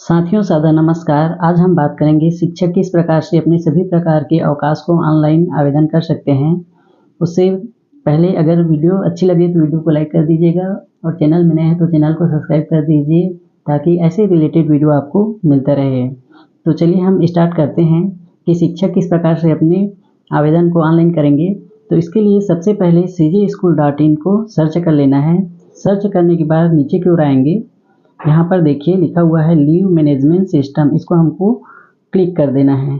साथियों सादर नमस्कार। आज हम बात करेंगे शिक्षक किस प्रकार से अपने सभी प्रकार के अवकाश को ऑनलाइन आवेदन कर सकते हैं। उससे पहले अगर वीडियो अच्छी लगे तो वीडियो को लाइक कर दीजिएगा और चैनल में नए हैं तो चैनल को सब्सक्राइब कर दीजिए ताकि ऐसे रिलेटेड वीडियो आपको मिलता रहे। तो चलिए हम स्टार्ट करते हैं कि शिक्षक किस प्रकार से अपने आवेदन को ऑनलाइन करेंगे। तो इसके लिए सबसे पहले cjschool.in को सर्च कर लेना है। सर्च करने के बाद नीचे की ओर आएंगे, यहाँ पर देखिए लिखा हुआ है लीव मैनेजमेंट सिस्टम, इसको हमको क्लिक कर देना है।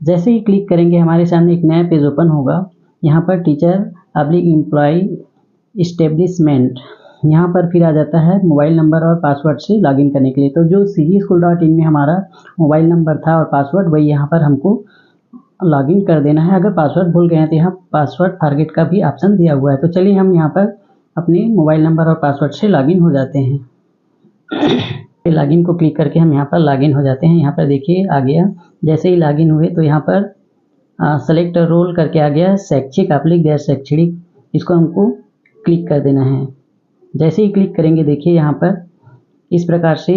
जैसे ही क्लिक करेंगे हमारे सामने एक नया पेज ओपन होगा। यहाँ पर टीचर/एम्प्लॉय इस्टेब्लिशमेंट, यहाँ पर फिर आ जाता है मोबाइल नंबर और पासवर्ड से लॉगिन करने के लिए। तो जो cjschool.in में हमारा मोबाइल नंबर था और पासवर्ड, वही यहाँ पर हमको लॉगिन कर देना है। अगर पासवर्ड भूल गए हैं तो यहाँ पासवर्ड फॉरगेट का भी ऑप्शन दिया हुआ है। तो चलिए हम यहाँ पर अपने मोबाइल नंबर और पासवर्ड से लॉगिन हो जाते हैं। लॉगिन को क्लिक करके हम यहाँ पर लॉगिन हो जाते हैं। यहाँ पर देखिए आ गया। जैसे ही लॉगिन हुए तो यहाँ पर सेलेक्ट रोल करके आ गया शैक्षिक/गैर शैक्षणिक, इसको हमको क्लिक कर देना है। जैसे ही क्लिक करेंगे देखिए यहाँ पर इस प्रकार से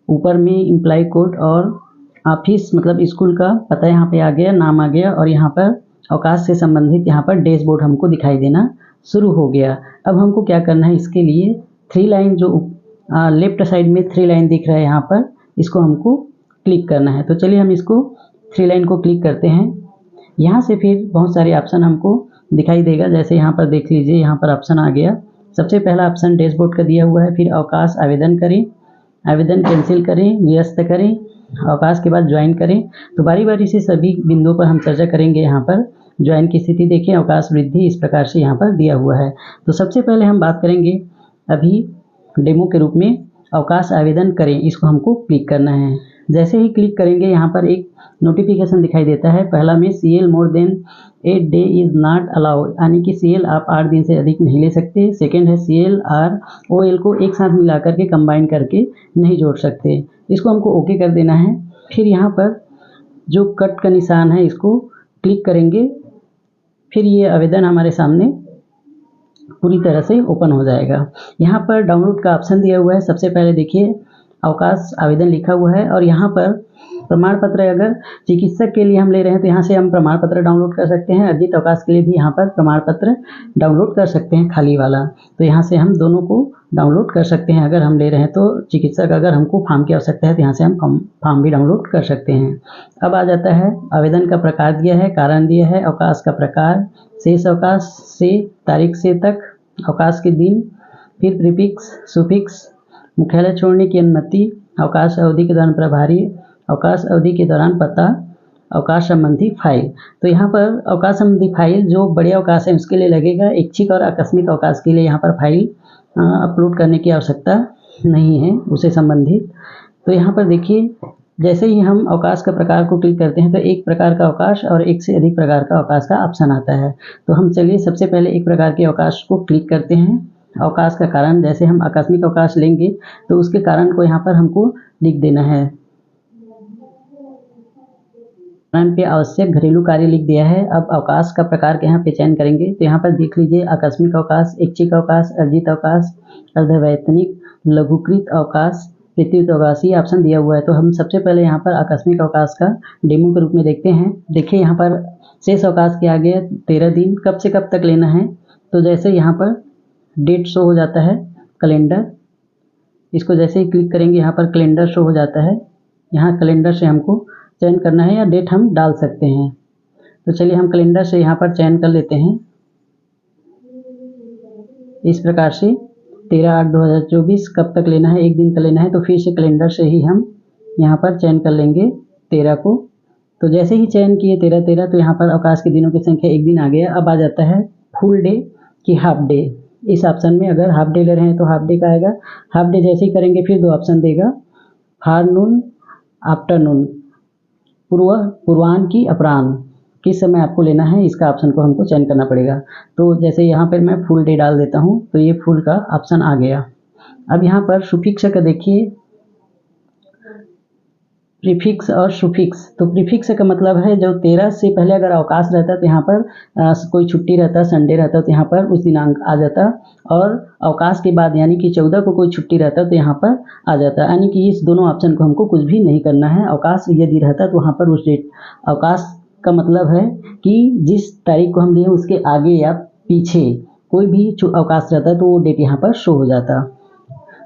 ऊपर में एम्प्लॉय कोड और ऑफिस मतलब स्कूल का पता यहाँ पे आ गया, नाम आ गया और यहाँ पर अवकाश से संबंधित यहाँ पर डैशबोर्ड हमको दिखाई देना शुरू हो गया। अब हमको क्या करना है, इसके लिए 3 लाइन जो लेफ्ट साइड में 3 लाइन दिख रहा है यहाँ पर, इसको हमको क्लिक करना है। तो चलिए हम इसको 3 लाइन को क्लिक करते हैं। यहाँ से फिर बहुत सारे ऑप्शन हमको दिखाई देगा। जैसे यहाँ पर देख लीजिए, यहाँ पर ऑप्शन आ गया। सबसे पहला ऑप्शन डैशबोर्ड का दिया हुआ है, फिर अवकाश आवेदन करें, आवेदन कैंसिल करें, निरस्त करें, अवकाश के बाद ज्वाइन करें। तो बारी बारी से सभी बिंदुओं पर हम चर्चा करेंगे। यहाँ पर ज्वाइन की स्थिति देखिए, अवकाश वृद्धि इस प्रकार से यहाँ पर दिया हुआ है। तो सबसे पहले हम बात करेंगे अभी डेमो के रूप में अवकाश आवेदन करें, इसको हमको क्लिक करना है। जैसे ही क्लिक करेंगे यहाँ पर एक नोटिफिकेशन दिखाई देता है। पहला में CL more than 8 day is not allowed, यानी कि CL आप 8 दिन से अधिक नहीं ले सकते। सेकेंड है CL और OL को एक साथ मिला करके कंबाइन करके नहीं जोड़ सकते, इसको हमको ओके कर देना है। फिर यहाँ पर जो कट का निशान है इसको क्लिक करेंगे, फिर ये आवेदन हमारे सामने पूरी तरह से ओपन हो जाएगा। यहाँ पर डाउनलोड का ऑप्शन दिया हुआ है। सबसे पहले देखिए अवकाश आवेदन लिखा हुआ है और यहाँ पर प्रमाण पत्र, अगर चिकित्सक के लिए हम ले रहे हैं तो यहाँ से हम प्रमाण पत्र डाउनलोड कर सकते हैं। अर्जित अवकाश के लिए भी यहाँ पर प्रमाण पत्र डाउनलोड कर सकते हैं, खाली वाला। तो यहाँ से हम दोनों को डाउनलोड कर सकते हैं। अगर हम ले रहे हैं तो चिकित्सक, अगर हमको फॉर्म की आवश्यकता है तो यहाँ से हम फॉर्म भी डाउनलोड कर सकते हैं। अब आ जाता है आवेदन का प्रकार दिया है, कारण दिया है, अवकाश का प्रकार, शेष अवकाश से तारीख से तक, अवकाश के दिन, फिर प्रीफिक्स सुफिक्स, मुख्यालय छोड़ने की अनुमति, अवकाश अवधि के दौरान प्रभारी, अवकाश अवधि के दौरान पता, अवकाश संबंधी फाइल। तो यहाँ पर अवकाश संबंधी फाइल जो बड़े अवकाश है उसके लिए लगेगा। ऐच्छिक और आकस्मिक अवकाश के लिए यहाँ पर फाइल अपलोड करने की आवश्यकता नहीं है उसे संबंधित। तो यहाँ पर देखिए जैसे ही हम अवकाश का प्रकार को क्लिक करते हैं तो एक प्रकार का अवकाश और एक से अधिक प्रकार का अवकाश का ऑप्शन आता है। तो हम चलिए सबसे पहले एक प्रकार के अवकाश को क्लिक करते हैं। अवकाश का कारण, जैसे हम आकस्मिक अवकाश लेंगे तो उसके कारण को यहाँ पर हमको लिख देना है। कारण पे आवश्यक घरेलू कार्य लिख दिया है। अब अवकाश का प्रकार के यहाँ पे चयन करेंगे तो यहाँ पर देख लीजिए आकस्मिक अवकाश, ऐच्छिक अवकाश, अर्जित अवकाश, अर्धवैतनिक, लघुकृत अवकाश, प्रत्युत अवकाशी ऑप्शन दिया हुआ है। तो हम सबसे पहले यहाँ पर आकस्मिक अवकाश का डेमो के रूप में देखते हैं। देखिए यहाँ पर शेष अवकाश के आगे 13 दिन, कब से कब तक लेना है। तो जैसे यहाँ पर डेट शो हो जाता है कैलेंडर, इसको जैसे ही क्लिक करेंगे यहाँ पर कैलेंडर शो हो जाता है। यहाँ कैलेंडर से हमको चयन करना है या डेट हम डाल सकते हैं। तो चलिए हम कैलेंडर से यहाँ पर चयन कर लेते हैं। इस प्रकार से 13/8/2024 कब तक लेना है, एक दिन का लेना है। तो फिर से कैलेंडर से ही हम यहाँ पर चयन कर लेंगे 13 को। तो जैसे ही चयन किए 13 तो यहाँ पर अवकाश के दिनों की संख्या एक दिन आ गया। अब आ जाता है फुल डे कि हाफ डे। इस ऑप्शन में अगर हाफ डे ले रहे हैं तो हाफ डे का आएगा। हाफ डे जैसे ही करेंगे फिर 2 ऑप्शन देगा, फॉरनून, आफ्टरनून, पूर्वाह्न की अपराह्न, किस समय आपको लेना है इसका ऑप्शन को हमको चयन करना पड़ेगा। तो जैसे यहाँ पर मैं फुल डे डाल देता हूँ तो ये फुल का ऑप्शन आ गया। अब यहाँ पर सुफिक्स का देखिए प्रीफिक्स और सुफिक्स। तो प्रीफिक्स का मतलब है जो 13 से पहले अगर अवकाश रहता तो यहाँ पर कोई छुट्टी रहता, संडे रहता तो यहाँ पर उस दिनांक आ जाता, और अवकाश के बाद यानी कि 14 को कोई छुट्टी रहता तो यहाँ पर आ जाता। यानी कि इस दोनों ऑप्शन को हमको कुछ भी नहीं करना है। अवकाश यदि रहता तो वहाँ पर उस डेट, अवकाश का मतलब है कि जिस तारीख को हम लिए उसके आगे या पीछे कोई भी अवकाश रहता तो वो डेट यहाँ पर शो हो जाता।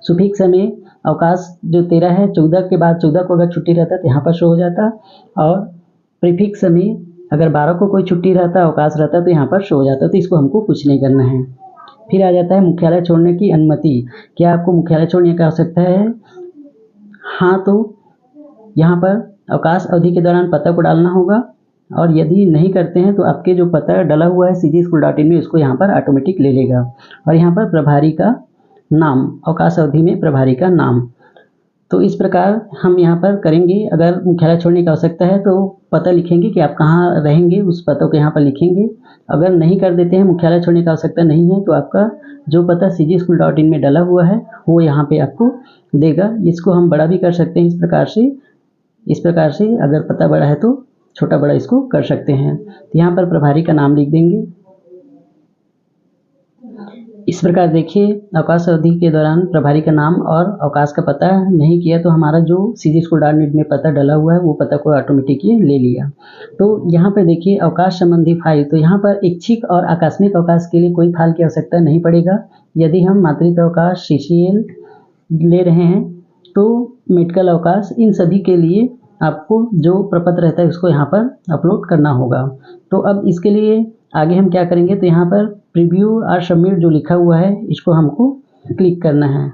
सुफिक्स में अवकाश जो 13 है, 14 के बाद 14 को अगर छुट्टी रहता तो यहाँ पर शो हो जाता, और प्रीफिक्स में अगर 12 को कोई छुट्टी रहता, अवकाश रहता तो यहाँ पर शो हो जाता। तो इसको हमको कुछ नहीं करना है। फिर आ जाता है मुख्यालय छोड़ने की अनुमति। क्या आपको मुख्यालय छोड़ने की आवश्यकता है? हाँ, तो यहाँ पर अवकाश अवधि के दौरान पता को डालना होगा, और यदि नहीं करते हैं तो आपके जो पता डला हुआ है cgschool.in में उसको यहाँ पर ऑटोमेटिक ले लेगा। और यहाँ पर प्रभारी का नाम, अवकाश अवधि में प्रभारी का नाम। तो इस प्रकार हम यहाँ पर करेंगे। अगर मुख्यालय छोड़ने की आवश्यकता है तो पता लिखेंगे कि आप कहाँ रहेंगे, उस पतों को यहाँ पर लिखेंगे। अगर नहीं कर देते हैं, मुख्यालय छोड़ने की आवश्यकता नहीं है, तो आपका जो पता cgschool.in में डला हुआ है वो यहाँ पे आपको देगा। इसको हम बड़ा भी कर सकते हैं इस प्रकार से अगर पता बड़ा है तो छोटा बड़ा इसको कर सकते हैं। तो यहाँ पर प्रभारी का नाम लिख देंगे। इस प्रकार देखिए, अवकाश अवधि के दौरान प्रभारी का नाम और अवकाश का पता नहीं किया तो हमारा जो cgschool.in में पता डला हुआ है वो पता को ऑटोमेटिक ही ले लिया। तो यहाँ पर देखिए अवकाश संबंधी फाइल, तो यहाँ पर ऐच्छिक और आकस्मिक अवकाश के लिए कोई फाइल की आवश्यकता नहीं पड़ेगा। यदि हम मातृत्व अवकाश CCL ले रहे हैं तो मेडिकल अवकाश, इन सभी के लिए आपको जो प्रपत्र रहता है उसको यहाँ पर अपलोड करना होगा। तो अब इसके लिए आगे हम क्या करेंगे, तो यहाँ पर प्रीव्यू और सबमिट जो लिखा हुआ है इसको हमको क्लिक करना है।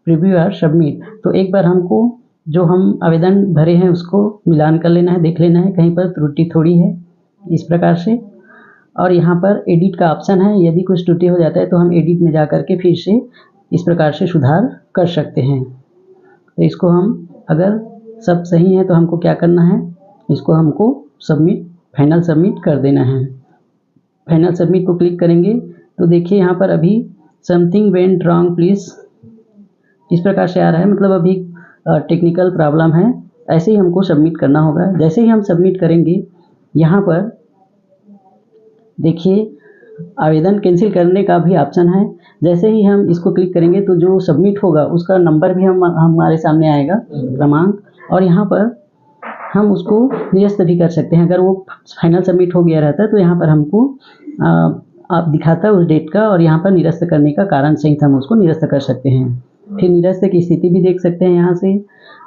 प्रीव्यू और सबमिट, तो एक बार हमको जो हम आवेदन भरे हैं उसको मिलान कर लेना है, देख लेना है कहीं पर त्रुटि थोड़ी है, इस प्रकार से। और यहाँ पर एडिट का ऑप्शन है, यदि कुछ त्रुटि हो जाता है तो हम एडिट में जा कर के फिर से इस प्रकार से सुधार कर सकते हैं। तो इसको हम, अगर सब सही है तो हमको क्या करना है, इसको हमको सबमिट, फाइनल सबमिट कर देना है। फाइनल सबमिट को क्लिक करेंगे तो देखिए यहाँ पर अभी समथिंग वेंट रॉन्ग प्लीज, इस प्रकार से आ रहा है, मतलब अभी टेक्निकल प्रॉब्लम है। ऐसे ही हमको सबमिट करना होगा। जैसे ही हम सबमिट करेंगे, यहाँ पर देखिए आवेदन कैंसिल करने का भी ऑप्शन है। जैसे ही हम इसको क्लिक करेंगे तो जो सबमिट होगा उसका नंबर भी हमारे सामने आएगा, क्रमांक, और यहाँ पर हम उसको निरस्त भी कर सकते हैं। अगर वो फाइनल सबमिट हो गया रहता है तो यहाँ पर हमको आप दिखाता है उस डेट का, और यहाँ पर निरस्त करने का कारण सहित हम उसको निरस्त कर सकते हैं। फिर निरस्त की स्थिति भी देख सकते हैं यहाँ से।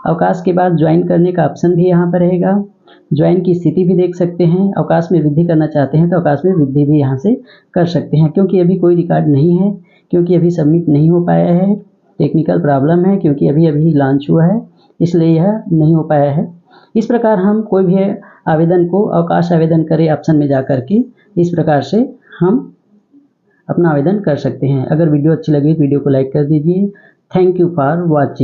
अवकाश के बाद ज्वाइन करने का ऑप्शन भी यहाँ पर रहेगा। ज्वाइन की स्थिति भी देख सकते हैं। अवकाश में वृद्धि करना चाहते हैं तो अवकाश में वृद्धि भी यहाँ से कर सकते हैं। क्योंकि अभी कोई रिकॉर्ड नहीं है, क्योंकि अभी सबमिट नहीं हो पाया है, टेक्निकल प्रॉब्लम है, क्योंकि अभी लॉन्च हुआ है, इसलिए यह नहीं हो पाया है। इस प्रकार हम कोई भी आवेदन को अवकाश आवेदन करें ऑप्शन में जा कर के इस प्रकार से हम अपना आवेदन कर सकते हैं। अगर वीडियो अच्छी लगी तो वीडियो को लाइक कर दीजिए। Thank you for watching.